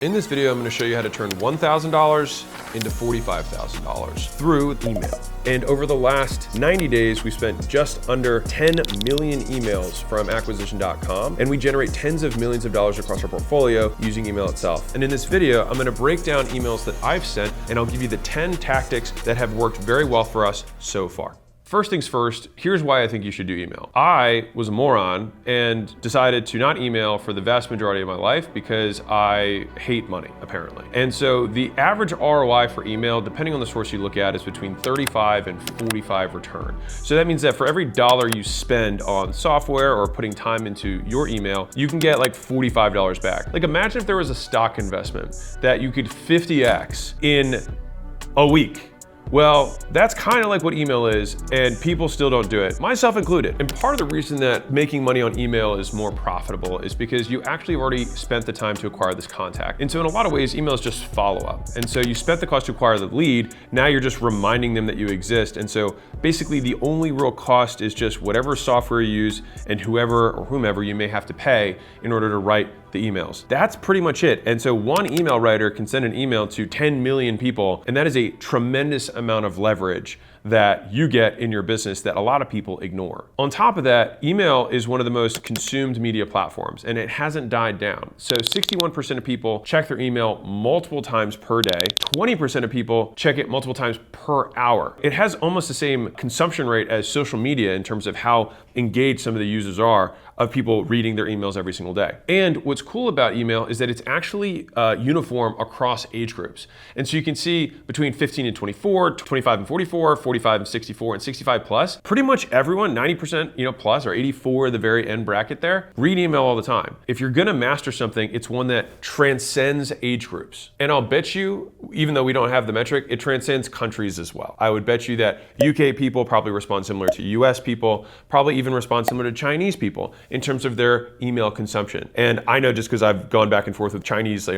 In this video, I'm going to show you how to turn $1,000 into $45,000 through email. And over the last 90 days, we spent just under 10 million emails from acquisition.com, and we generate tens of millions of dollars across our portfolio using email itself. And in this video, I'm going to break down emails that I've sent, and I'll give you the 10 tactics that have worked very well for us so far. First things first, here's why I think you should do email. I was a moron and decided to not email for the vast majority of my life because I hate money, apparently. And so the average ROI for email, depending on the source you look at, is between 35 and 45 return. So that means that for every dollar you spend on software or putting time into your email, you can get like $45 back. Like imagine if there was a stock investment that you could 50x in a week. Well, that's kind of like what email is, and people still don't do it, myself included. And part of the reason that making money on email is more profitable is because you actually have already spent the time to acquire this contact. And so in a lot of ways, email is just follow-up. And so you spent the cost to acquire the lead, now you're just reminding them that you exist. And so basically the only real cost is just whatever software you use and whoever or whomever you may have to pay in order to write the emails. That's pretty much it. And so one email writer can send an email to 10 million people, and that is a tremendous amount of leverage that you get in your business that a lot of people ignore. On top of that, email is one of the most consumed media platforms, and it hasn't died down. So 61% of people check their email multiple times per day. 20% of people check it multiple times per hour. It has almost the same consumption rate as social media in terms of how engaged some of the users are of people reading their emails every single day. And what's cool about email is that it's actually uniform across age groups. And so you can see between 15 and 24, 25 and 44, 45 and 64, and 65 plus, pretty much everyone, 90% plus, or 84 the very end bracket there, read email all the time. If you're gonna master something, it's one that transcends age groups. And I'll bet you, even though we don't have the metric, it transcends countries as well. I would bet you that UK people probably respond similar to US people, probably even respond similar to Chinese people in terms of their email consumption. And I know just because I've gone back and forth with Chinese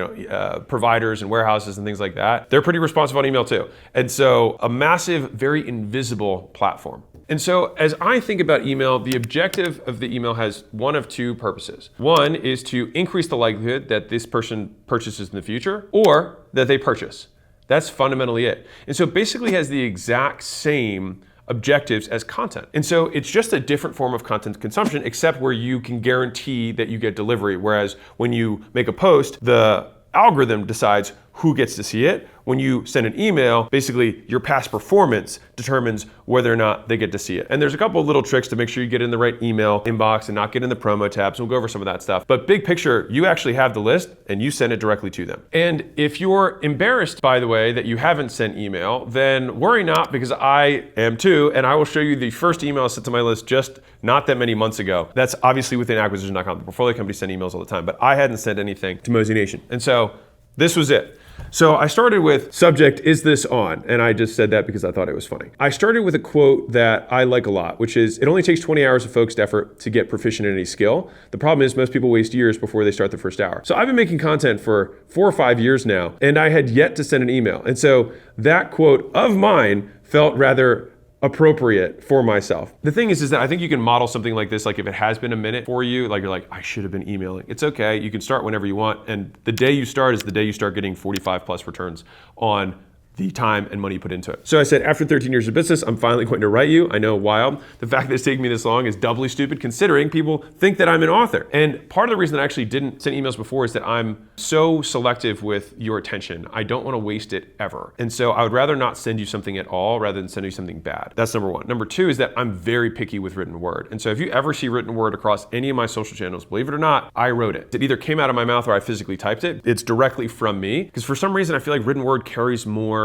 providers and warehouses and things like that, they're pretty responsive on email too. And so a massive, very invisible platform. And so as I think about email, the objective of the email has one of two purposes. One is to increase the likelihood that this person purchases in the future or that they purchase. That's fundamentally it. And so it basically has the exact same objectives as content. And so it's just a different form of content consumption, except where you can guarantee that you get delivery. Whereas when you make a post, the algorithm decides who gets to see it. When you send an email, basically your past performance determines whether or not they get to see it. And there's a couple of little tricks to make sure you get in the right email inbox and not get in the promo tabs. We'll go over some of that stuff. But big picture, you actually have the list and you send it directly to them. And if you're embarrassed, by the way, that you haven't sent email, then worry not, because I am too. And I will show you the first email sent to my list just not that many months ago. That's obviously within acquisition.com. The portfolio companies send emails all the time, but I hadn't sent anything to Mosey Nation. And so this was it. So I started with subject, is this on? And I just said that because I thought it was funny. I started with a quote that I like a lot, which is, it only takes 20 hours of focused effort to get proficient in any skill. The problem is most people waste years before they start the first hour. So I've been making content for 4 or 5 years now, and I had yet to send an email. And so that quote of mine felt rather appropriate for myself. The thing is that I think you can model something like this, like if it has been a minute for you, like you're like, I should have been emailing. It's okay, you can start whenever you want, and the day you start is the day you start getting 45 plus returns on the time and money you put into it. So I said, after 13 years of business, I'm finally going to write you. I know, wild. The fact that it's taking me this long is doubly stupid considering people think that I'm an author. And part of the reason that I actually didn't send emails before is that I'm so selective with your attention. I don't want to waste it ever. And so I would rather not send you something at all rather than send you something bad. That's number one. Number two is that I'm very picky with written word. And so if you ever see written word across any of my social channels, believe it or not, I wrote it. It either came out of my mouth or I physically typed it. It's directly from me, because for some reason I feel like written word carries more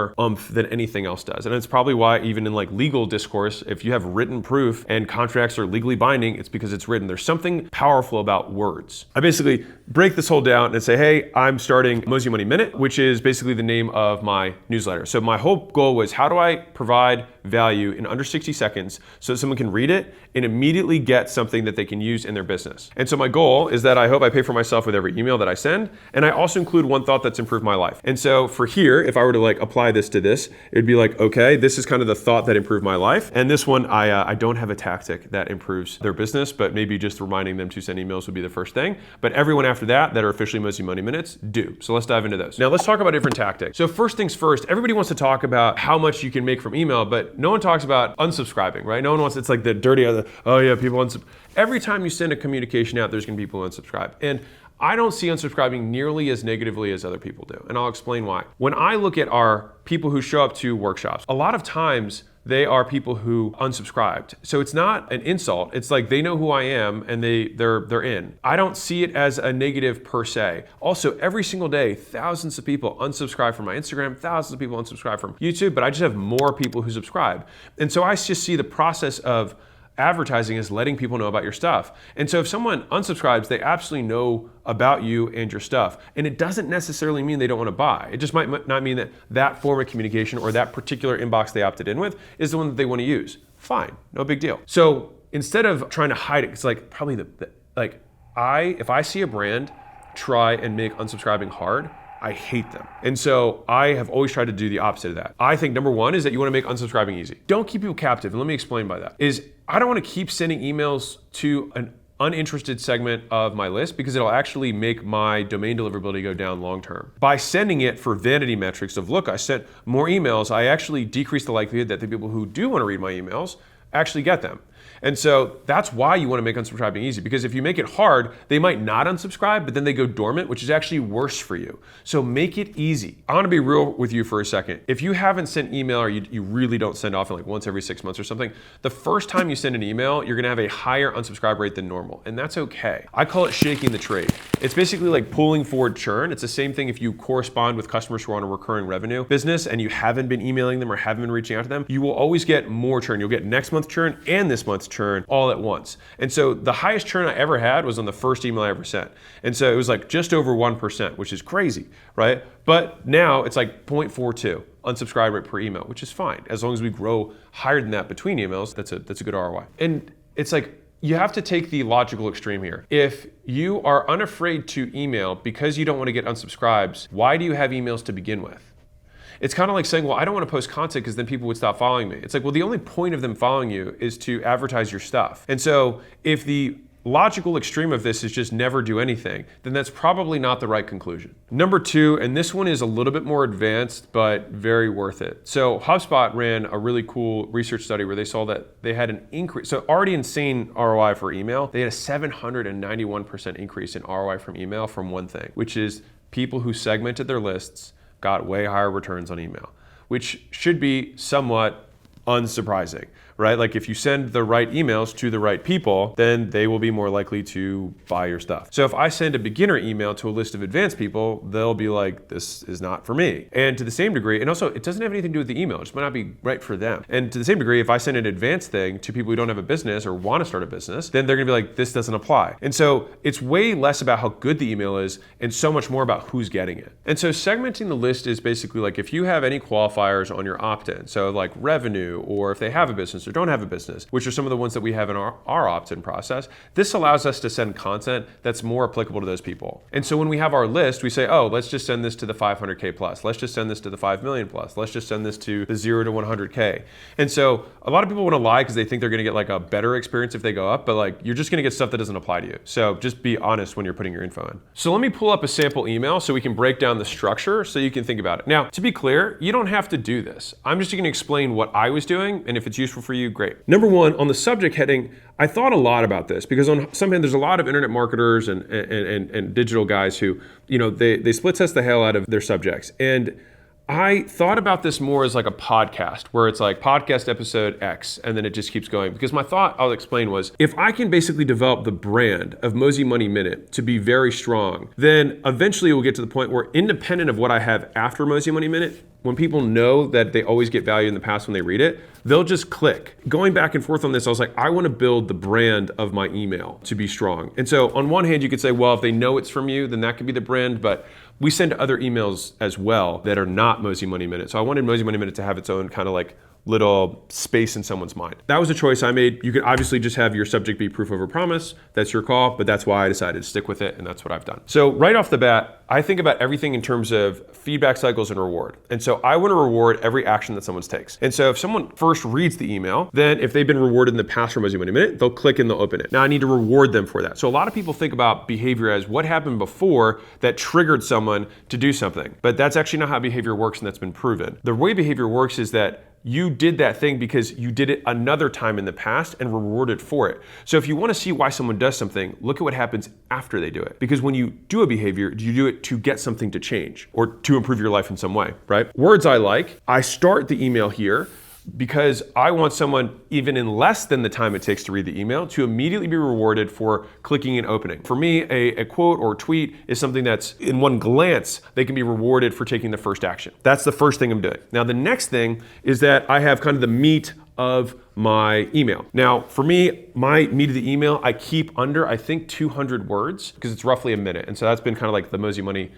than anything else does. And it's probably why even in like legal discourse, if you have written proof and contracts are legally binding, it's because it's written. There's something powerful about words. I basically break this whole down and say, hey, I'm starting Mosey Money Minute, which is basically the name of my newsletter. So my whole goal was, how do I provide value in under 60 seconds so that someone can read it and immediately get something that they can use in their business. And so my goal is that I hope I pay for myself with every email that I send, and I also include one thought that's improved my life. And so for here, if I were to like apply this to this, it'd be like, okay, this is kind of the thought that improved my life. And this one, I don't have a tactic that improves their business, but maybe just reminding them to send emails would be the first thing. But everyone after that are officially Mosey Money Minutes do. So let's dive into those. Now let's talk about different tactics. So first things first, everybody wants to talk about how much you can make from email, but no one talks about unsubscribing, right? No one wants, it's like the dirty other, oh yeah, people unsubscribe. Every time you send a communication out, there's gonna be people who unsubscribe. And I don't see unsubscribing nearly as negatively as other people do, and I'll explain why. When I look at our people who show up to workshops, a lot of times they are people who unsubscribed. So it's not an insult. It's like they know who I am and they're in. I don't see it as a negative per se. Also, every single day, thousands of people unsubscribe from my Instagram, thousands of people unsubscribe from YouTube, but I just have more people who subscribe. And so I just see the process of advertising is letting people know about your stuff. And so if someone unsubscribes, they absolutely know about you and your stuff. And it doesn't necessarily mean they don't want to buy. It just might not mean that that form of communication or that particular inbox they opted in with is the one that they want to use. Fine, no big deal. So instead of trying to hide it, it's like probably if I see a brand try and make unsubscribing hard, I hate them. And so I have always tried to do the opposite of that. I think number one is that you want to make unsubscribing easy. Don't keep people captive. And let me explain by that. I don't want to keep sending emails to an uninterested segment of my list because it'll actually make my domain deliverability go down long term. By sending it for vanity metrics of, look, I sent more emails, I actually decrease the likelihood that the people who do want to read my emails actually get them. And so that's why you want to make unsubscribing easy, because if you make it hard, they might not unsubscribe, but then they go dormant, which is actually worse for you. So make it easy. I want to be real with you for a second. If you haven't sent email or you really don't send often, like once every 6 months or something, the first time you send an email, you're going to have a higher unsubscribe rate than normal. And that's okay. I call it shaking the trade. It's basically like pulling forward churn. It's the same thing if you correspond with customers who are on a recurring revenue business and you haven't been emailing them or haven't been reaching out to them, you will always get more churn. You'll get next month's churn and this month's churn all at once. And so the highest churn I ever had was on the first email I ever sent. And so it was like just over 1%, which is crazy, right? But now it's like 0.42 unsubscribe rate per email, which is fine. As long as we grow higher than that between emails, that's a good ROI. And it's like, you have to take the logical extreme here. If you are unafraid to email because you don't want to get unsubscribes, why do you have emails to begin with? It's kind of like saying, well, I don't want to post content because then people would stop following me. It's like, well, the only point of them following you is to advertise your stuff. And so if the logical extreme of this is just never do anything, then that's probably not the right conclusion. Number two, and this one is a little bit more advanced, but very worth it. So HubSpot ran a really cool research study where they saw that they had an increase. So already insane ROI for email. They had a 791% increase in ROI from email from one thing, which is people who segmented their lists got way higher returns on email, which should be somewhat unsurprising, right? Like if you send the right emails to the right people, then they will be more likely to buy your stuff. So if I send a beginner email to a list of advanced people, they'll be like, this is not for me. And to the same degree, and also it doesn't have anything to do with the email, it just might not be right for them. And to the same degree, if I send an advanced thing to people who don't have a business or want to start a business, then they're gonna be like, this doesn't apply. And so it's way less about how good the email is and so much more about who's getting it. And so segmenting the list is basically like if you have any qualifiers on your opt-in, so like revenue, or if they have a business or don't have a business, which are some of the ones that we have in our opt-in process, this allows us to send content that's more applicable to those people. And so when we have our list, we say, oh, let's just send this to the 500K plus. Let's just send this to the 5 million plus. Let's just send this to the 0 to 100K. And so a lot of people want to lie because they think they're going to get like a better experience if they go up, but like you're just going to get stuff that doesn't apply to you. So just be honest when you're putting your info in. So let me pull up a sample email so we can break down the structure so you can think about it. Now, to be clear, you don't have to do this. I'm just going to explain what I was doing, and if it's useful for you, great. Number one, on the subject heading, I thought a lot about this because on some hand, there's a lot of internet marketers and digital guys who, you know, they split test the hell out of their subjects. And I thought about this more as like a podcast where it's like podcast episode X and then it just keeps going, because my thought, I'll explain, was if I can basically develop the brand of Mosey Money Minute to be very strong, then eventually we'll get to the point where independent of what I have after Mosey Money Minute, when people know that they always get value in the past when they read it, they'll just click. Going back and forth on this, I was like, I want to build the brand of my email to be strong. And so on one hand, you could say, well, if they know it's from you, then that could be the brand, but we send other emails as well that are not Mosey Money Minute. So I wanted Mosey Money Minute to have its own kind of like little space in someone's mind. That was a choice I made. You could obviously just have your subject be proof over promise. That's your call, but that's why I decided to stick with it, and that's what I've done. So right off the bat, I think about everything in terms of feedback cycles and reward. And so I want to reward every action that someone takes. And so if someone first reads the email, then if they've been rewarded in the past for Mozzie Money Minute, they'll click and they'll open it. Now I need to reward them for that. So a lot of people think about behavior as what happened before that triggered someone to do something. But that's actually not how behavior works, and that's been proven. The way behavior works is that you did that thing because you did it another time in the past and rewarded for it. So if you want to see why someone does something, look at what happens after they do it. Because when you do a behavior, you do it to get something to change or to improve your life in some way, right? Words I like, I start the email here because I want someone, even in less than the time it takes to read the email, to immediately be rewarded for clicking and opening. For me, a quote or tweet is something that's in one glance, they can be rewarded for taking the first action. That's the first thing I'm doing. Now, the next thing is that I have kind of the meat of my email. Now, for me, my meat of the email, I keep under, I think, 200 words because it's roughly a minute. And so that's been kind of like the Mozzie Money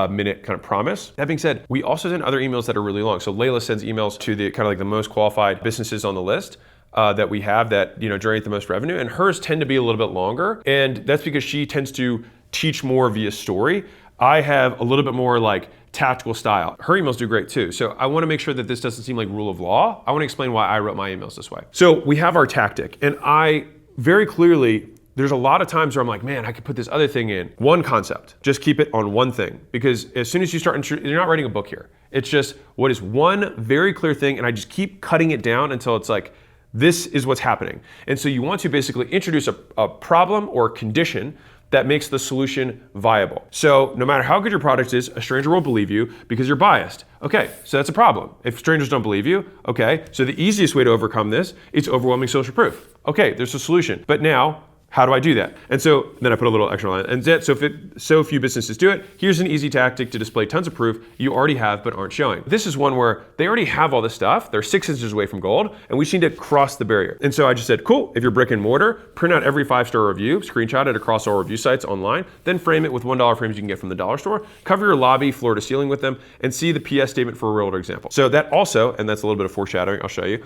minute kind of promise. That being said, we also send other emails that are really long. So Layla sends emails to the kind of like the most qualified businesses on the list that we have that, generate the most revenue, and hers tend to be a little bit longer. And that's because she tends to teach more via story. I have a little bit more like tactical style. Her emails do great too. So I want to make sure that this doesn't seem like rule of law. I want to explain why I wrote my emails this way. So we have our tactic, and I very clearly, there's a lot of times where I'm like, man, I could put this other thing in. One concept, just keep it on one thing. Because as soon as you start, you're not writing a book here. It's just what is one very clear thing, and I just keep cutting it down until it's like, this is what's happening. And so you want to basically introduce a problem or condition that makes the solution viable. So no matter how good your product is, a stranger won't believe you because you're biased. Okay, so that's a problem. If strangers don't believe you, okay, so the easiest way to overcome this is overwhelming social proof. Okay, there's a solution. But now, how do I do that? And so then I put a little extra line. And so if so few businesses do it, here's an easy tactic to display tons of proof you already have but aren't showing. This is one where they already have all this stuff. They're 6 inches away from gold, and we just need to cross the barrier. And so I just said, cool, if you're brick and mortar, print out every 5-star review, screenshot it across all review sites online, then frame it with $1 frames you can get from the dollar store, cover your lobby floor to ceiling with them, and see the PS statement for a real-world example. So that also, and that's a little bit of foreshadowing, I'll show you,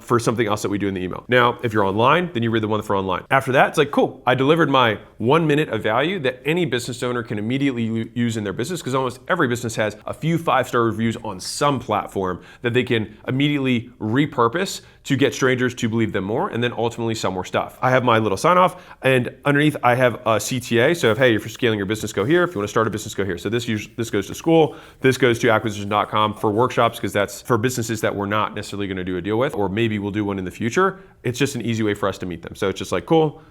for something else that we do in the email. Now, if you're online, then you read the one for online. After that, it's like, cool, I delivered my 1 minute of value that any business owner can immediately use in their business, because almost every business has a few 5-star reviews on some platform that they can immediately repurpose to get strangers to believe them more, and then ultimately sell more stuff. I have my little sign off, and underneath I have a CTA. So if, hey, if you're scaling your business, go here. If you want to start a business, go here. So this goes to school. This goes to acquisition.com for workshops, because that's for businesses that we're not necessarily going to do a deal with, or maybe we'll do one in the future. It's just an easy way for us to meet them. So it's just like, cool,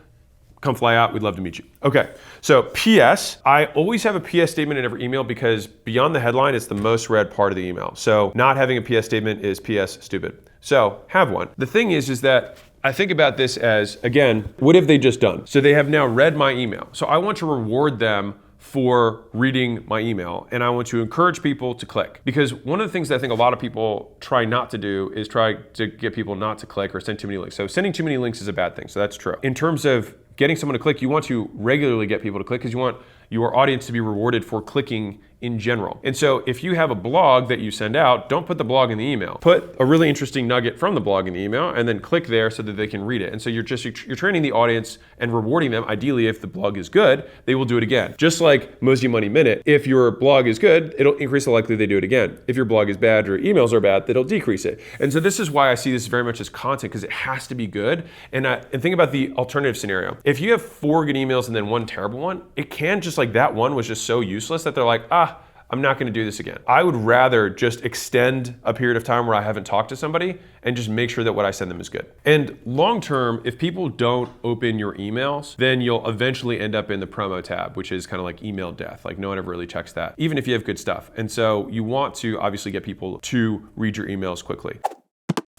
come fly out, we'd love to meet you. Okay, so PS, I always have a PS statement in every email because beyond the headline, it's the most read part of the email. So not having a PS statement is PS stupid. So have one. The thing is that I think about this as, again, what have they just done? So they have now read my email. So I want to reward them for reading my email, and I want to encourage people to click. Because one of the things that I think a lot of people try not to do is try to get people not to click or send too many links. So sending too many links is a bad thing, so that's true. In terms of getting someone to click, you want to regularly get people to click because you want your audience to be rewarded for clicking in general. And so if you have a blog that you send out, don't put the blog in the email. Put a really interesting nugget from the blog in the email and then click there so that they can read it. And so you're training the audience and rewarding them. Ideally, if the blog is good, they will do it again. Just like Mozzie Money Minute, if your blog is good, it'll increase the likelihood they do it again. If your blog is bad or emails are bad, that'll decrease it. And so this is why I see this very much as content, because it has to be good. And think about the alternative scenario. If you have 4 good emails and then 1 terrible one, it can just like that one was just so useless that they're like, I'm not going to do this again. I would rather just extend a period of time where I haven't talked to somebody and just make sure that what I send them is good. And long term, if people don't open your emails, then you'll eventually end up in the promo tab, which is kind of like email death. Like no one ever really checks that, even if you have good stuff. And so you want to obviously get people to read your emails quickly.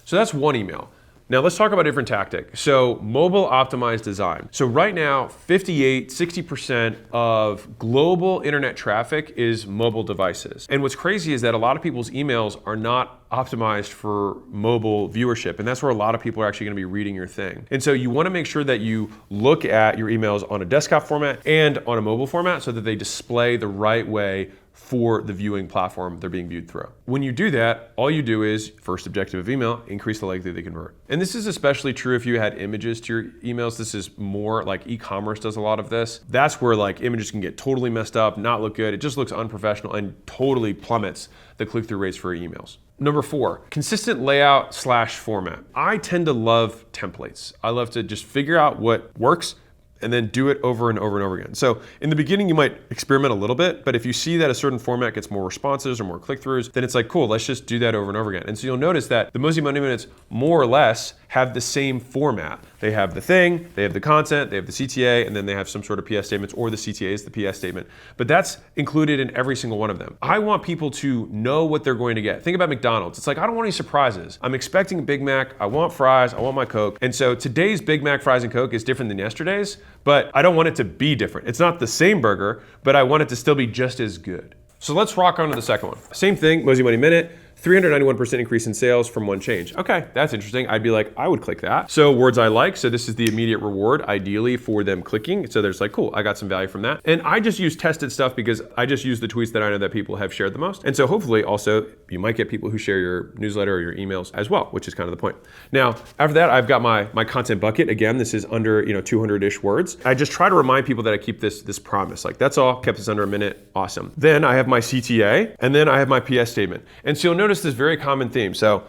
So that's one email. Now let's talk about a different tactic. So mobile optimized design. So right now, 60% of global internet traffic is mobile devices. And what's crazy is that a lot of people's emails are not optimized for mobile viewership. And that's where a lot of people are actually gonna be reading your thing. And so you wanna make sure that you look at your emails on a desktop format and on a mobile format so that they display the right way for the viewing platform they're being viewed through. When you do that, all you do is, first objective of email, increase the likelihood they convert. And this is especially true if you had images to your emails. This is more like e-commerce does a lot of this. That's where like images can get totally messed up, not look good. It just looks unprofessional and totally plummets the click-through rates for your emails. Number 4, consistent layout / format. I tend to love templates. I love to just figure out what works and then do it over and over and over again. So in the beginning, you might experiment a little bit, but if you see that a certain format gets more responses or more click-throughs, then it's like, cool, let's just do that over and over again. And so you'll notice that the Mosey Monday Minutes more or less have the same format. They have the thing, they have the content, they have the CTA, and then they have some sort of PS statements, or the CTA is the PS statement. But that's included in every single one of them. I want people to know what they're going to get. Think about McDonald's. It's like, I don't want any surprises. I'm expecting a Big Mac, I want fries, I want my Coke. And so today's Big Mac, fries, and Coke is different than yesterday's, but I don't want it to be different. It's not the same burger, but I want it to still be just as good. So let's rock on to the second one. Same thing, Mosey Money Minute. 391% increase in sales from one change. Okay, that's interesting. I'd be like, I would click that. So words I like, so this is the immediate reward, ideally for them clicking. So there's like, cool, I got some value from that. And I just use tested stuff because I just use the tweets that I know that people have shared the most. And so hopefully also, you might get people who share your newsletter or your emails as well, which is kind of the point. Now, after that, I've got my content bucket. Again, this is under 200-ish words. I just try to remind people that I keep this promise. Like, that's all, kept this under a minute, awesome. Then I have my CTA, and then I have my PS statement. And so you'll notice this very common theme. So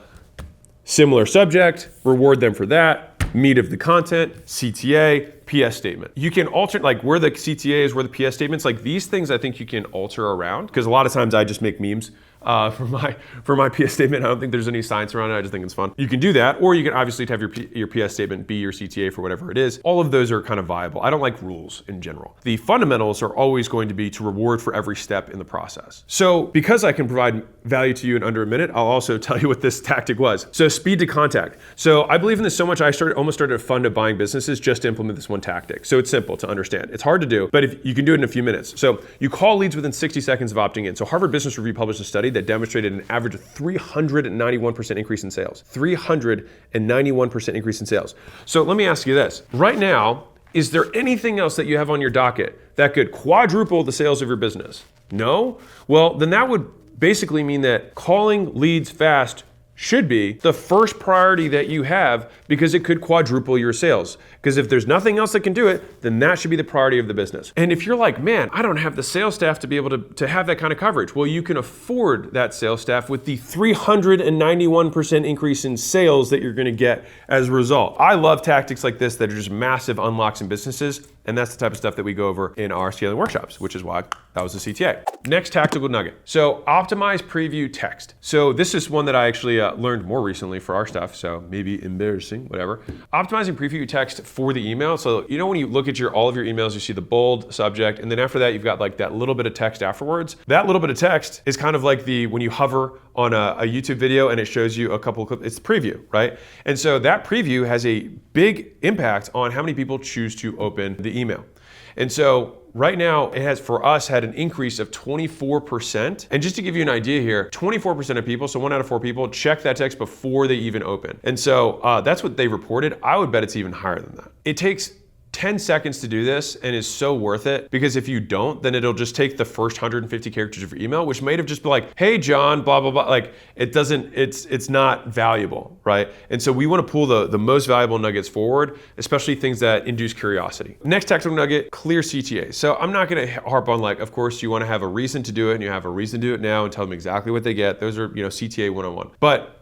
similar subject, reward them for that, meat of the content, CTA, PS statement. You can alter, like where the CTA is, where the PS statements, like these things I think you can alter around, because a lot of times I just make memes for my PS statement. I don't think there's any science around it. I just think it's fun. You can do that, or you can obviously have your PS statement be your CTA for whatever it is. All of those are kind of viable. I don't like rules in general. The fundamentals are always going to be to reward for every step in the process. So because I can provide value to you in under a minute, I'll also tell you what this tactic was. So speed to contact. So I believe in this so much, I almost started a fund of buying businesses just to implement this one tactic. So it's simple to understand. It's hard to do, but if you can do it in a few minutes. So you call leads within 60 seconds of opting in. So Harvard Business Review published a study that demonstrated an average of 391% increase in sales. 391% increase in sales. So let me ask you this. Right now, is there anything else that you have on your docket that could quadruple the sales of your business? No? Well, then that would basically mean that calling leads fast should be the first priority that you have, because it could quadruple your sales. Because if there's nothing else that can do it, then that should be the priority of the business. And if you're like, man, I don't have the sales staff to be able to have that kind of coverage, well, you can afford that sales staff with the 391% increase in sales that you're going to get as a result. I love tactics like this that are just massive unlocks in businesses. And that's the type of stuff that we go over in our scaling workshops, which is why that was the CTA. Next tactical nugget. So optimize preview text. So this is one that I actually learned more recently for our stuff. So maybe embarrassing, whatever. Optimizing preview text for the email. So when you look at all of your emails, you see the bold subject, and then after that, you've got like that little bit of text afterwards. That little bit of text is kind of like when you hover on a YouTube video and it shows you a couple of clips, it's preview, right? And so that preview has a big impact on how many people choose to open the email. And so right now it has, for us, had an increase of 24%. And just to give you an idea here, 24% of people, so 1 out of 4 people, check that text before they even open. And so that's what they reported. I would bet it's even higher than that. It takes 10 seconds to do this and is so worth it, because if you don't, then it'll just take the first 150 characters of your email, which might have just been like, hey, John, blah, blah, blah. Like it's not valuable, right? And so we want to pull the most valuable nuggets forward, especially things that induce curiosity. Next tactical nugget, clear CTA. So I'm not going to harp on of course you want to have a reason to do it, and you have a reason to do it now and tell them exactly what they get. Those are, CTA 101. But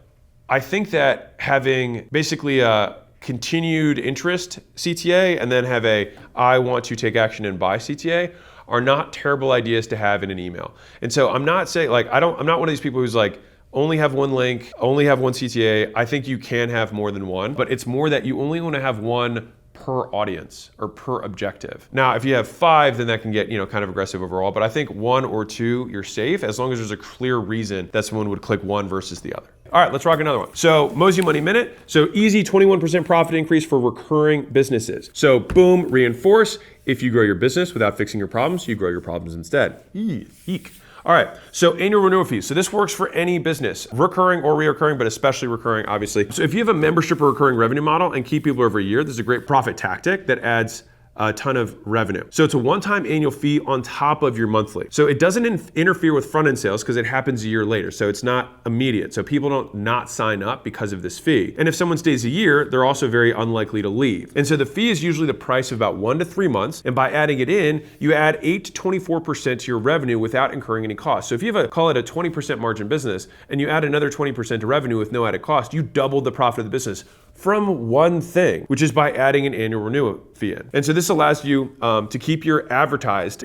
I think that having basically a continued interest CTA and then have I want to take action and buy CTA are not terrible ideas to have in an email. And so I'm not saying I'm not one of these people who's like, only have one link, only have one CTA. I think you can have more than one, but it's more that you only want to have one per audience or per objective. Now, if you have 5, then that can get, kind of aggressive overall, but I think 1 or 2, you're safe as long as there's a clear reason that someone would click one versus the other. All right, let's rock another one. So Mosey Money Minute. So easy 21% profit increase for recurring businesses. So boom, reinforce. If you grow your business without fixing your problems, you grow your problems instead. Eek. All right, so annual renewal fees. So this works for any business, recurring or reoccurring, but especially recurring, obviously. So if you have a membership or recurring revenue model and keep people over a year, this is a great profit tactic that adds a ton of revenue. So it's a one-time annual fee on top of your monthly. So it doesn't interfere with front-end sales because it happens a year later. So it's not immediate. So people don't not sign up because of this fee. And if someone stays a year, they're also very unlikely to leave. And so the fee is usually the price of about 1 to 3 months. And by adding it in, you add 8 to 24% to your revenue without incurring any cost. So if you have call it a 20% margin business and you add another 20% to revenue with no added cost, you double the profit of the business from one thing, which is by adding an annual renewal fee in. And so this allows you to keep your advertised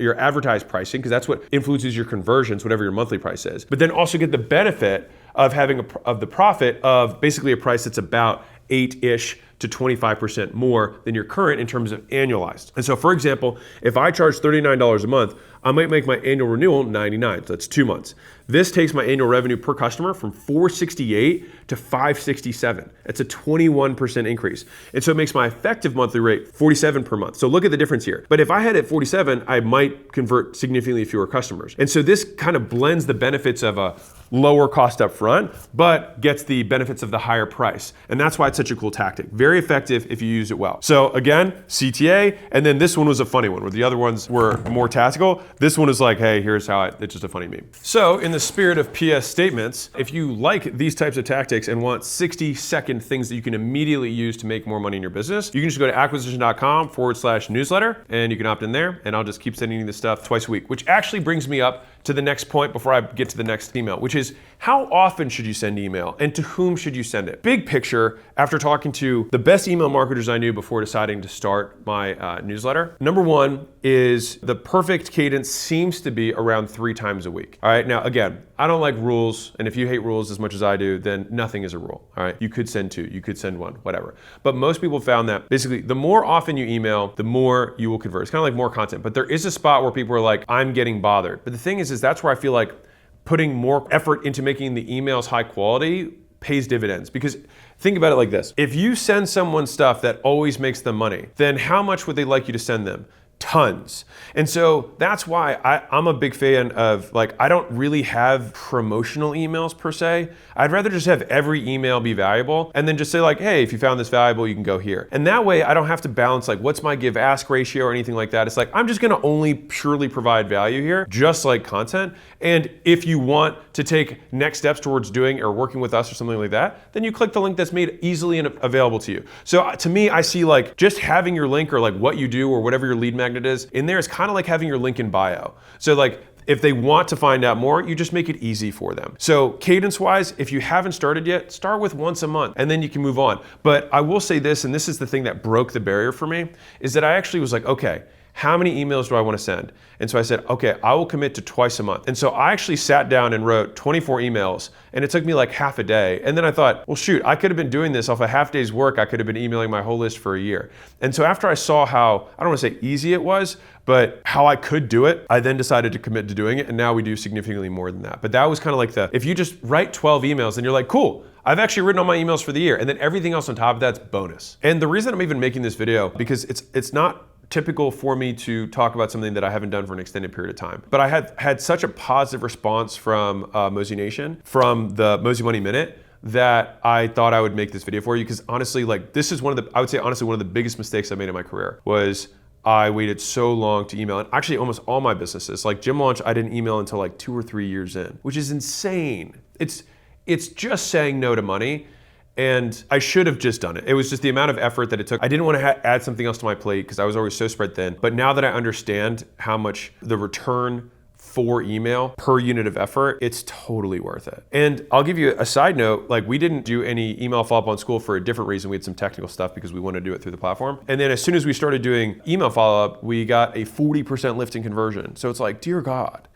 pricing, because that's what influences your conversions, whatever your monthly price is, but then also get the benefit of having the profit of basically a price that's about 8-ish to 25% more than your current in terms of annualized. And so for example, if I charge $39 a month, I might make my annual renewal $99, so that's 2 months. This takes my annual revenue per customer from $468 to $567. That's a 21% increase. And so it makes my effective monthly rate $47 per month. So look at the difference here. But if I had it at $47, I might convert significantly fewer customers. And so this kind of blends the benefits of a lower cost up front, but gets the benefits of the higher price. And that's why it's such a cool tactic. Very effective if you use it well. So again, CTA, and then this one was a funny one, where the other ones were more tactical. This one is like, hey, here's how it's just a funny meme. So in the spirit of PS statements, if you like these types of tactics and want 60-second things that you can immediately use to make more money in your business, you can just go to acquisition.com/newsletter and you can opt in there, and I'll just keep sending you this stuff twice a week, which actually brings me up to the next point before I get to the next email, which is how often should you send email and to whom should you send it? Big picture, after talking to the best email marketers I knew before deciding to start my newsletter, number one is the perfect cadence seems to be around 3 times a week. All right, now again, I don't like rules, and if you hate rules as much as I do, then nothing is a rule. All right, you could send 2, you could send 1, whatever. But most people found that basically the more often you email, the more you will convert. It's kind of like more content, but there is a spot where people are like, I'm getting bothered. But the thing is that's where I feel like putting more effort into making the emails high quality pays dividends. Because think about it like this. If you send someone stuff that always makes them money, then how much would they like you to send them? Tons. And so that's why I'm a big fan of, like, I don't really have promotional emails per se. I'd rather just have every email be valuable and then just say like, hey, if you found this valuable, you can go here. And that way I don't have to balance like what's my give ask ratio or anything like that. It's like, I'm just gonna only purely provide value here, just like content. And if you want to take next steps towards doing or working with us or something like that, then you click the link that's made easily and available to you. So to me, I see like just having your link or like what you do or whatever your lead magnet is in there is kind of like having your link in bio. So like if they want to find out more, you just make it easy for them. So cadence wise, if you haven't started yet, start with once a month and then you can move on. But I will say this, and this is the thing that broke the barrier for me, is that I actually was like, okay, how many emails do I want to send? And so I said, okay, I will commit to twice a month. And so I actually sat down and wrote 24 emails, and it took me like half a day. And then I thought, well, shoot, I could have been doing this off a half day's work. I could have been emailing my whole list for a year. And so after I saw how, I don't want to say easy it was, but how I could do it, I then decided to commit to doing it. And now we do significantly more than that. But that was kind of like if you just write 12 emails, then you're like, cool, I've actually written all my emails for the year. And then everything else on top of that's bonus. And the reason I'm even making this video, because it's not typical for me to talk about something that I haven't done for an extended period of time. But I had such a positive response from Mosey Nation, from the Mosey Money Minute, that I thought I would make this video for you. Because honestly, like this is I would say honestly, one of the biggest mistakes I made in my career was I waited so long to email. And actually almost all my businesses, like Gym Launch, I didn't email until like 2 or 3 years in, which is insane. It's just saying no to money. And I should have just done it. It was just the amount of effort that it took. I didn't want to add something else to my plate because I was always so spread thin. But now that I understand how much the return for email per unit of effort, it's totally worth it. And I'll give you a side note, like we didn't do any email follow-up on school for a different reason. We had some technical stuff because we wanted to do it through the platform. And then as soon as we started doing email follow-up, we got a 40% lift in conversion. So it's like, dear God.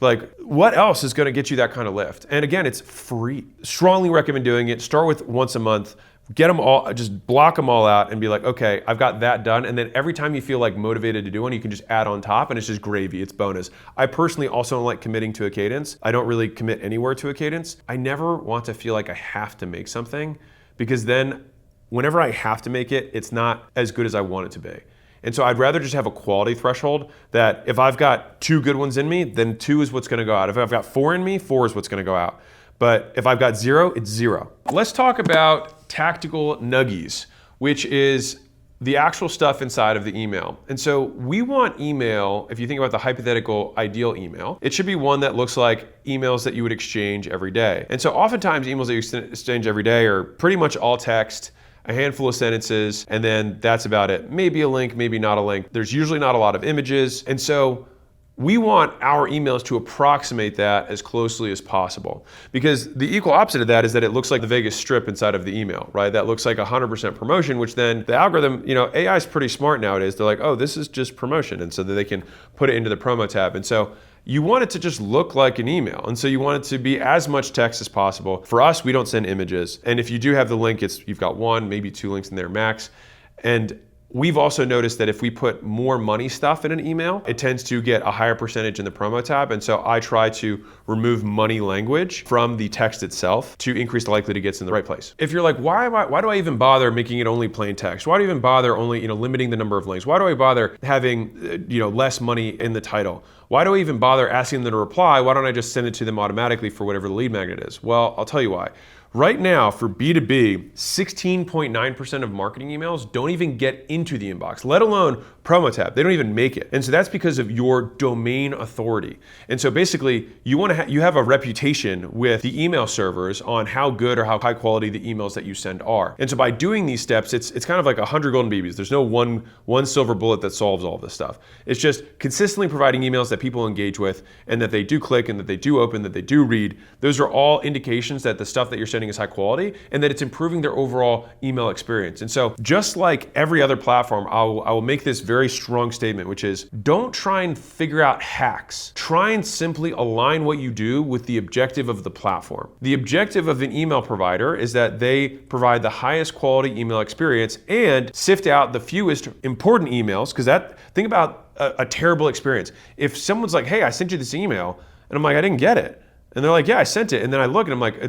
Like, what else is gonna get you that kind of lift? And again, it's free. Strongly recommend doing it. Start with once a month. Get them all, just block them all out and be like, okay, I've got that done. And then every time you feel like motivated to do one, you can just add on top and it's just gravy, it's bonus. I personally also don't like committing to a cadence. I don't really commit anywhere to a cadence. I never want to feel like I have to make something, because then whenever I have to make it, it's not as good as I want it to be. And so I'd rather just have a quality threshold that if I've got 2 good ones in me, then 2 is what's gonna go out. If I've got 4 in me, 4 is what's gonna go out. But if I've got 0, it's 0. Let's talk about tactical nuggies, which is the actual stuff inside of the email. And so we want email, if you think about the hypothetical ideal email, it should be one that looks like emails that you would exchange every day. And so oftentimes emails that you exchange every day are pretty much all text, a handful of sentences, and then that's about it. Maybe a link, maybe not a link. There's usually not a lot of images. And so we want our emails to approximate that as closely as possible, because the equal opposite of that is that it looks like the Vegas Strip inside of the email, right? That looks like 100% promotion, which then the algorithm, AI is pretty smart nowadays. They're like, oh, this is just promotion. And so that they can put it into the promo tab. And so you want it to just look like an email. And so you want it to be as much text as possible. For us, we don't send images. And if you do have the link, you've got 1, maybe 2 links in there max. And we've also noticed that if we put more money stuff in an email, it tends to get a higher percentage in the promo tab. And so I try to remove money language from the text itself to increase the likelihood it gets in the right place. If you're like, why do I even bother making it only plain text? Why do I even bother only limiting the number of links? Why do I bother having less money in the title? Why do I even bother asking them to reply? Why don't I just send it to them automatically for whatever the lead magnet is? Well, I'll tell you why. Right now, for B2B, 16.9% of marketing emails don't even get into the inbox, let alone promo tab. They don't even make it. And so that's because of your domain authority. And so basically, you have a reputation with the email servers on how good or how high quality the emails that you send are. And so by doing these steps, it's kind of like 100 golden BBs. There's no one silver bullet that solves all of this stuff. It's just consistently providing emails that people engage with and that they do click and that they do open, that they do read. Those are all indications that the stuff that you're sending is high quality and that it's improving their overall email experience. And so just like every other platform, I will make this very strong statement, which is don't try and figure out hacks. Try and simply align what you do with the objective of the platform. The objective of an email provider is that they provide the highest quality email experience and sift out the fewest important emails, because think about a terrible experience. If someone's like, hey, I sent you this email, and I'm like, I didn't get it. And they're like, yeah, I sent it. And then I look and I'm like,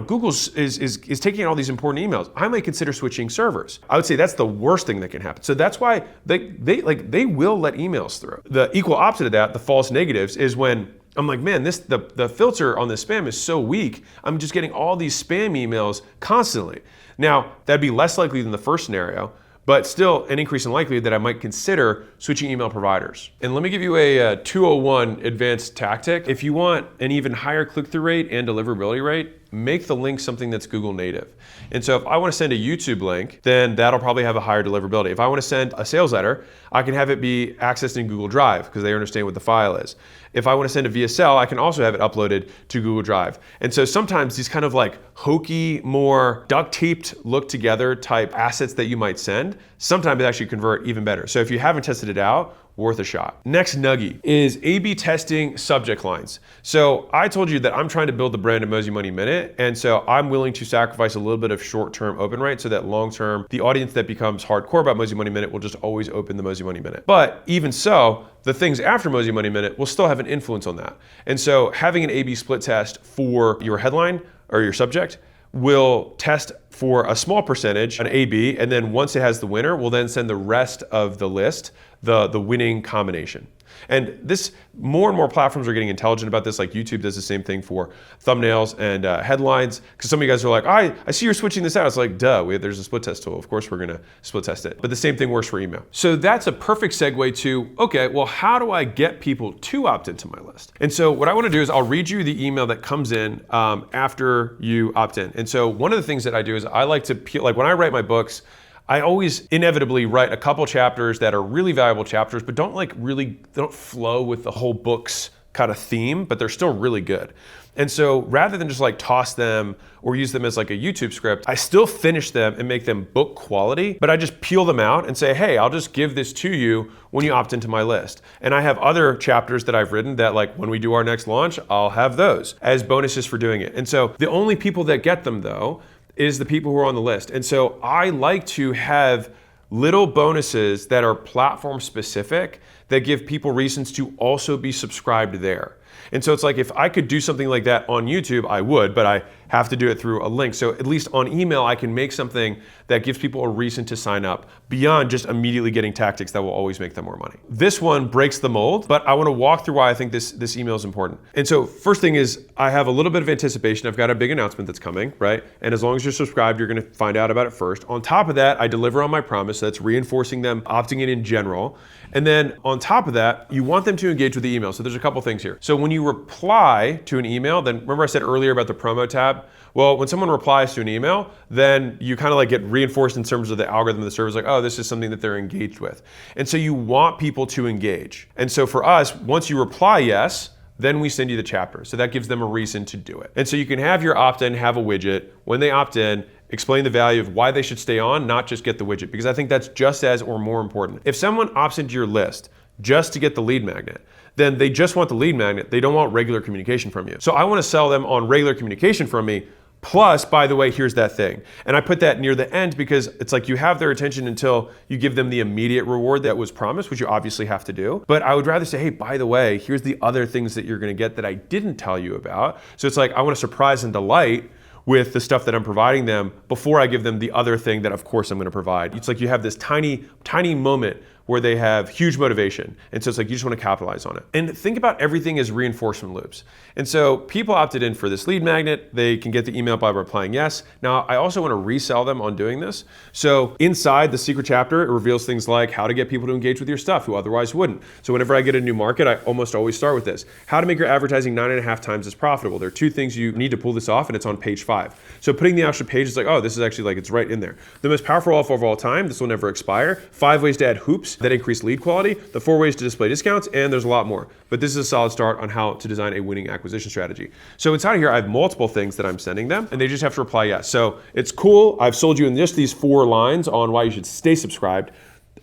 Google is taking all these important emails. I might consider switching servers. I would say that's the worst thing that can happen. So that's why they will let emails through. The equal opposite of that, the false negatives, is when I'm like, man, the filter on this spam is so weak. I'm just getting all these spam emails constantly. Now, that'd be less likely than the first scenario, but still an increase in likelihood that I might consider switching email providers. And let me give you a 201 advanced tactic. If you want an even higher click-through rate and deliverability rate, make the link something that's Google native. And so if I want to send a YouTube link, then that'll probably have a higher deliverability. If I want to send a sales letter, I can have it be accessed in Google Drive because they understand what the file is. If I want to send a VSL, I can also have it uploaded to Google Drive. And so sometimes these kind of like hokey, more duct taped, look together type assets that you might send, sometimes they actually convert even better. So if you haven't tested it out, worth a shot. Next nugget is A/B testing subject lines. So I told you that I'm trying to build the brand of Mosey Money Minute, and so I'm willing to sacrifice a little bit of short-term open rate so that long-term, the audience that becomes hardcore about Mosey Money Minute will just always open the Mosey Money Minute. But even so, the things after Mosey Money Minute will still have an influence on that. And so having an A/B split test for your headline or your subject will test for a small percentage, an A/B, and then once it has the winner, we'll then send the rest of the list, the winning combination. And this, more and more platforms are getting intelligent about this, like YouTube does the same thing for thumbnails and headlines, because some of you guys are like, I see you're switching this out. It's like, duh, there's a split test tool. Of course we're gonna split test it. But the same thing works for email. So that's a perfect segue to, okay, well, how do I get people to opt into my list? And so what I wanna do is I'll read you the email that comes in after you opt in. And so one of the things that I do is I like to peel, like when I write my books, I always inevitably write a couple chapters that are really valuable chapters, but they don't flow with the whole book's kind of theme, but they're still really good. And so rather than just like toss them or use them as like a YouTube script, I still finish them and make them book quality, but I just peel them out and say, hey, I'll just give this to you when you opt into my list. And I have other chapters that I've written that, like, when we do our next launch, I'll have those as bonuses for doing it. And so the only people that get them though is the people who are on the list. And so I like to have little bonuses that are platform specific that give people reasons to also be subscribed there. And so it's like, if I could do something like that on YouTube, I would, but I have to do it through a link. So at least on email, I can make something that gives people a reason to sign up beyond just immediately getting tactics that will always make them more money. This one breaks the mold, but I want to walk through why I think this email is important. And so first thing is I have a little bit of anticipation. I've got a big announcement that's coming, right? And as long as you're subscribed, you're going to find out about it first. On top of that, I deliver on my promise. So that's reinforcing them opting in general. And then on top of that, you want them to engage with the email. So there's a couple things here. So when you reply to an email, then remember I said earlier about the promo tab? Well, when someone replies to an email, then you kind of like get reinforced in terms of the algorithm of the server, like, oh, this is something that they're engaged with. And so you want people to engage. And so for us, once you reply yes, then we send you the chapter. So that gives them a reason to do it. And so you can have your opt-in have a widget. When they opt in, explain the value of why they should stay on, not just get the widget, because I think that's just as or more important. If someone opts into your list just to get the lead magnet, then they just want the lead magnet. They don't want regular communication from you. So I want to sell them on regular communication from me. Plus, by the way, here's that thing. And I put that near the end because it's like you have their attention until you give them the immediate reward that was promised, which you obviously have to do. But I would rather say, hey, by the way, here's the other things that you're going to get that I didn't tell you about. So it's like I want to surprise and delight with the stuff that I'm providing them before I give them the other thing that of course I'm going to provide. It's like you have this tiny moment where they have huge motivation. And so it's like you just want to capitalize on it. And think about everything as reinforcement loops. And so people opted in for this lead magnet. They can get the email by replying yes. Now, I also want to resell them on doing this. So inside the secret chapter, it reveals things like how to get people to engage with your stuff who otherwise wouldn't. So whenever I get a new market, I almost always start with this. How to make your advertising 9.5 times as profitable. There are 2 things you need to pull this off, and it's on page 5. So putting the extra page is like, oh, this is actually like, it's right in there. The most powerful offer of all time, this will never expire. 5 ways to add hoops that increase lead quality, the 4 ways to display discounts, and there's a lot more. But this is a solid start on how to design a winning acquisition strategy. So inside of here, I have multiple things that I'm sending them, and they just have to reply yes. So it's cool. I've sold you in just these 4 lines on why you should stay subscribed.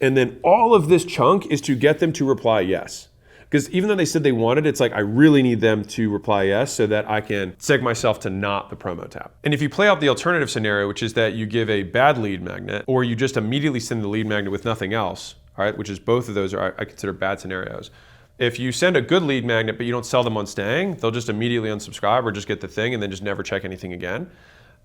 And then all of this chunk is to get them to reply yes. Because even though they said they wanted it, it's like I really need them to reply yes so that I can seg myself to not the promo tab. And if you play out the alternative scenario, which is that you give a bad lead magnet or you just immediately send the lead magnet with nothing else, all right, which is both of those are I consider bad scenarios. If you send a good lead magnet but you don't sell them on staying, they'll just immediately unsubscribe or just get the thing and then just never check anything again.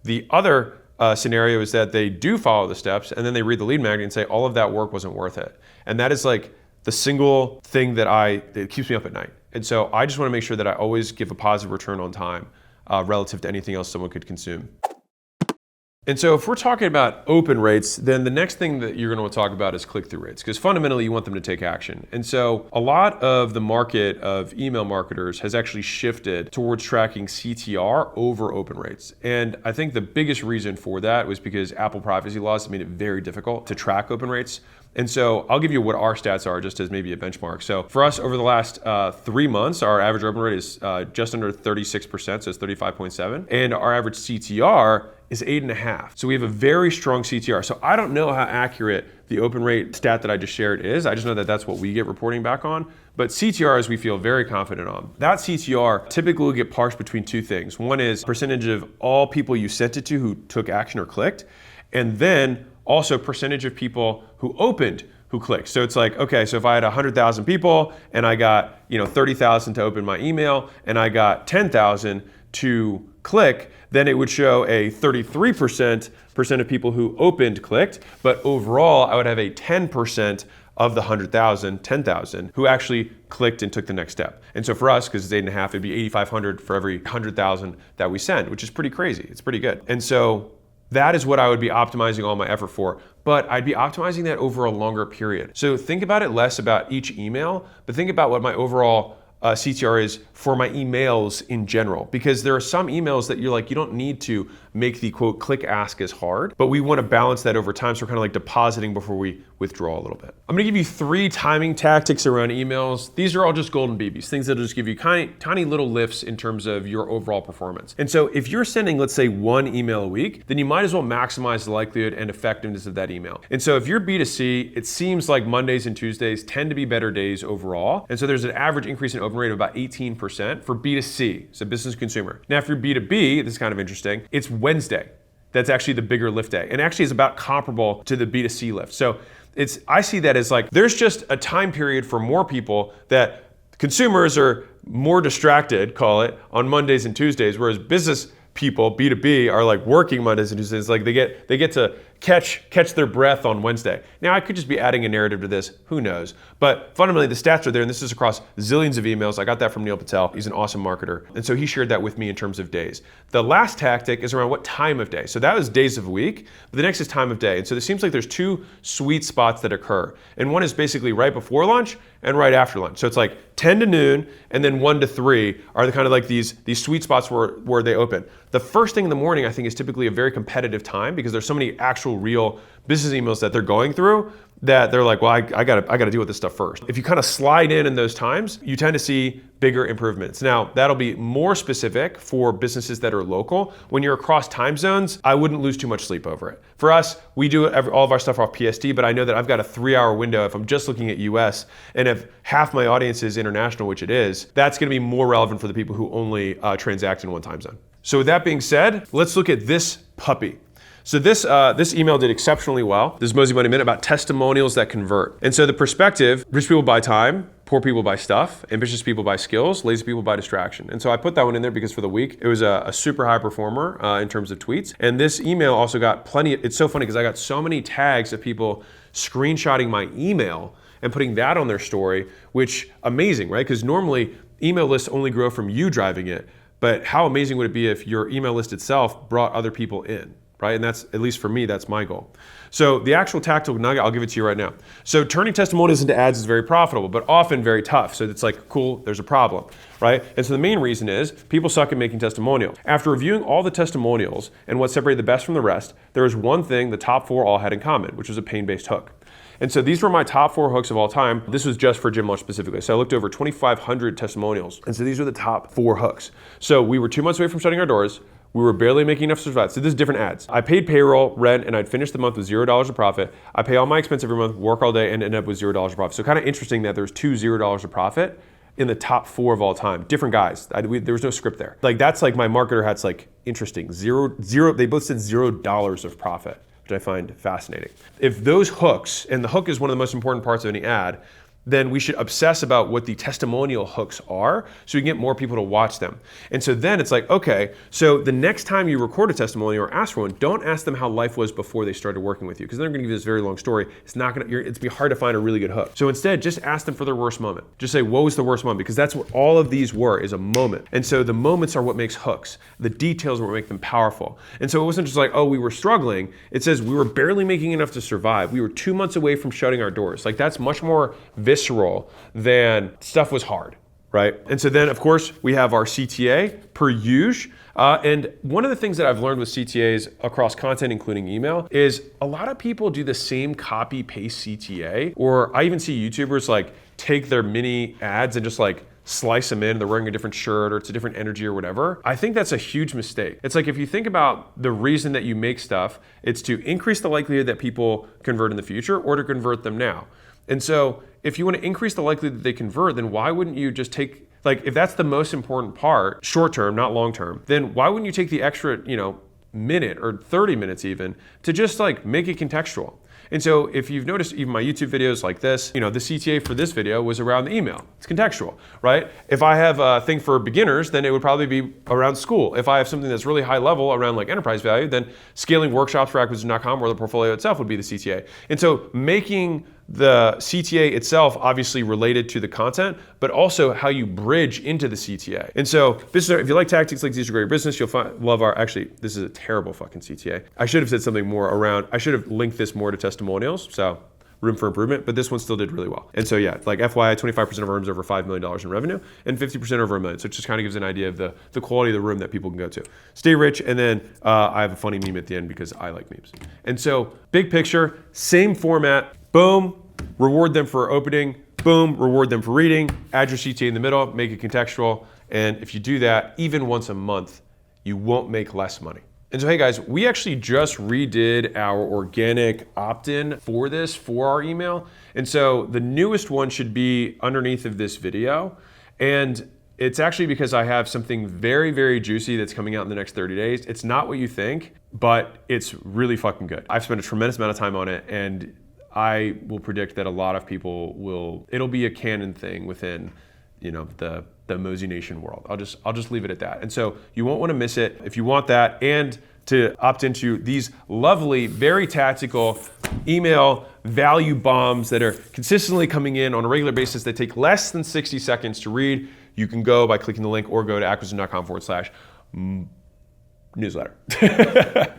The other scenario is that they do follow the steps and then they read the lead magnet and say all of that work wasn't worth it. And that is like the single thing that keeps me up at night. And so I just want to make sure that I always give a positive return on time relative to anything else someone could consume. And so if we're talking about open rates, then the next thing that you're going to want to talk about is click-through rates, because fundamentally you want them to take action. And so a lot of the market of email marketers has actually shifted towards tracking CTR over open rates. And I think the biggest reason for that was because Apple privacy laws made it very difficult to track open rates. And so I'll give you what our stats are just as maybe a benchmark. So for us over the last 3 months, our average open rate is just under 36%, so it's 35.7. And our average CTR is 8.5. So we have a very strong CTR. So I don't know how accurate the open rate stat that I just shared is. I just know that that's what we get reporting back on. But CTRs we feel very confident on. That CTR typically will get parsed between 2 things. One is percentage of all people you sent it to who took action or clicked. And then also percentage of people who opened who clicked. So it's like, okay, so if I had 100,000 people and I got 30,000 to open my email and I got 10,000 to click, then it would show a 33% of people who opened clicked, but overall I would have a 10% of the 100,000, 10,000 who actually clicked and took the next step. And so for us, because it's 8.5, it'd be 8,500 for every 100,000 that we send, which is pretty crazy. It's pretty good. And so that is what I would be optimizing all my effort for, but I'd be optimizing that over a longer period. So think about it less about each email, but think about what my overall CTR is for my emails in general, because there are some emails that you're like, you don't need to make the quote click ask as hard, but we want to balance that over time. So we're kind of like depositing before we withdraw a little bit. I'm going to give you 3 timing tactics around emails. These are all just golden BBs, things that'll just give you tiny little lifts in terms of your overall performance. And so if you're sending, let's say 1 email a week, then you might as well maximize the likelihood and effectiveness of that email. And so if you're B2C, it seems like Mondays and Tuesdays tend to be better days overall. And so there's an average increase in open rate of about 18% for B2C, so business consumer. Now, if you're B2B, this is kind of interesting, it's Wednesday. That's actually the bigger lift day. And actually is about comparable to the B2C lift. So I see that as like, there's just a time period for more people that consumers are more distracted, call it, on Mondays and Tuesdays, whereas business people, B2B, are like working Mondays and Tuesdays. Like they get to catch their breath on Wednesday. Now I could just be adding a narrative to this, who knows? But fundamentally the stats are there, and this is across zillions of emails. I got that from Neil Patel. He's an awesome marketer. And so he shared that with me in terms of days. The last tactic is around what time of day. So that was days of week, but the next is time of day. And so it seems like there's two sweet spots that occur. And one is basically right before lunch and right after lunch. So it's like 10 to noon and then 1 to 3 are the kind of like these sweet spots where they open. The first thing in the morning I think is typically a very competitive time because there's so many actual real business emails that they're going through that they're like, well, I gotta deal with this stuff first. If you kind of slide in those times, you tend to see bigger improvements. Now, that'll be more specific for businesses that are local. When you're across time zones, I wouldn't lose too much sleep over it. For us, we do all of our stuff off PST, but I know that I've got a 3-hour window if I'm just looking at US, and if half my audience is international, which it is, that's gonna be more relevant for the people who only transact in one time zone. So with that being said, let's look at this puppy. So this email did exceptionally well. This is Mosey Money Minute about testimonials that convert. And so the perspective, rich people buy time, poor people buy stuff, ambitious people buy skills, lazy people buy distraction. And so I put that one in there because for the week, it was a super high performer in terms of tweets. And this email also got it's so funny because I got so many tags of people screenshotting my email and putting that on their story, which amazing, right? Because normally email lists only grow from you driving it. But how amazing would it be if your email list itself brought other people in? Right? And that's, at least for me, that's my goal. So the actual tactical nugget, I'll give it to you right now. So turning testimonials into ads is very profitable, but often very tough. So it's like, cool, there's a problem, right? And so the main reason is people suck at making testimonials. After reviewing all the testimonials and what separated the best from the rest, there was one thing the top 4 all had in common, which was a pain-based hook. And so these were my top 4 hooks of all time. This was just for Gym Launch specifically. So I looked over 2,500 testimonials. And so these are the top 4 hooks. So we were 2 months away from shutting our doors. We were barely making enough to survive. So this is different ads. I paid payroll, rent, and I'd finish the month with $0 of profit. I pay all my expenses every month, work all day, and end up with $0 of profit. So kind of interesting that there's 2 $0 of profit in the top 4 of all time. Different guys. There was no script there. Like that's like my marketer hat's like interesting. They both said $0 of profit, which I find fascinating. If those hooks, and the hook is one of the most important parts of any ad, then we should obsess about what the testimonial hooks are so we can get more people to watch them. And so then it's like, okay, so the next time you record a testimonial or ask for one, don't ask them how life was before they started working with you, because they're gonna give you this very long story. It's gonna be hard to find a really good hook. So instead, just ask them for their worst moment. Just say, what was the worst moment? Because that's what all of these were, is a moment. And so the moments are what makes hooks. The details are what make them powerful. And so it wasn't just like, oh, we were struggling. It says we were barely making enough to survive. We were 2 months away from shutting our doors. Like that's much more visceral than stuff was hard, right? And so then, of course, we have our CTA per use. And one of the things that I've learned with CTAs across content, including email, is a lot of people do the same copy paste CTA, or I even see YouTubers like take their mini ads and just like slice them in, they're wearing a different shirt or it's a different energy or whatever. I think that's a huge mistake. It's like if you think about the reason that you make stuff, it's to increase the likelihood that people convert in the future or to convert them now. And so if you want to increase the likelihood that they convert, then why wouldn't you just take, like if that's the most important part, short term, not long term, then why wouldn't you take the extra, minute or 30 minutes even to just like make it contextual? And so if you've noticed even my YouTube videos like this, the CTA for this video was around the email. It's contextual, right? If I have a thing for beginners, then it would probably be around school. If I have something that's really high level around like enterprise value, then scaling workshops for acquisition.com or the portfolio itself would be the CTA. And so making the CTA itself obviously related to the content, but also how you bridge into the CTA. And so if you like tactics like these to grow your business, you'll love this is a terrible fucking CTA. I should have said something more around, I should have linked this more to testimonials. So room for improvement, but this one still did really well. And so yeah, like FYI, 25% of our rooms over $5 million in revenue and 50% over $1 million. So it just kind of gives an idea of the quality of the room that people can go to. Stay rich, and then I have a funny meme at the end because I like memes. And so big picture, same format, boom, reward them for opening, boom, reward them for reading, add your CTA in the middle, make it contextual. And if you do that even once a month, you won't make less money. And so, hey guys, we actually just redid our organic opt-in for our email. And so the newest one should be underneath of this video. And it's actually because I have something very, very juicy that's coming out in the next 30 days. It's not what you think, but it's really fucking good. I've spent a tremendous amount of time on it, and I will predict that a lot of people it'll be a canon thing within, the the Mosey Nation world. I'll just leave it at that. And so you won't want to miss it. If you want that and to opt into these lovely, very tactical email value bombs that are consistently coming in on a regular basis that take less than 60 seconds to read, you can go by clicking the link or go to acquisition.com/newsletter.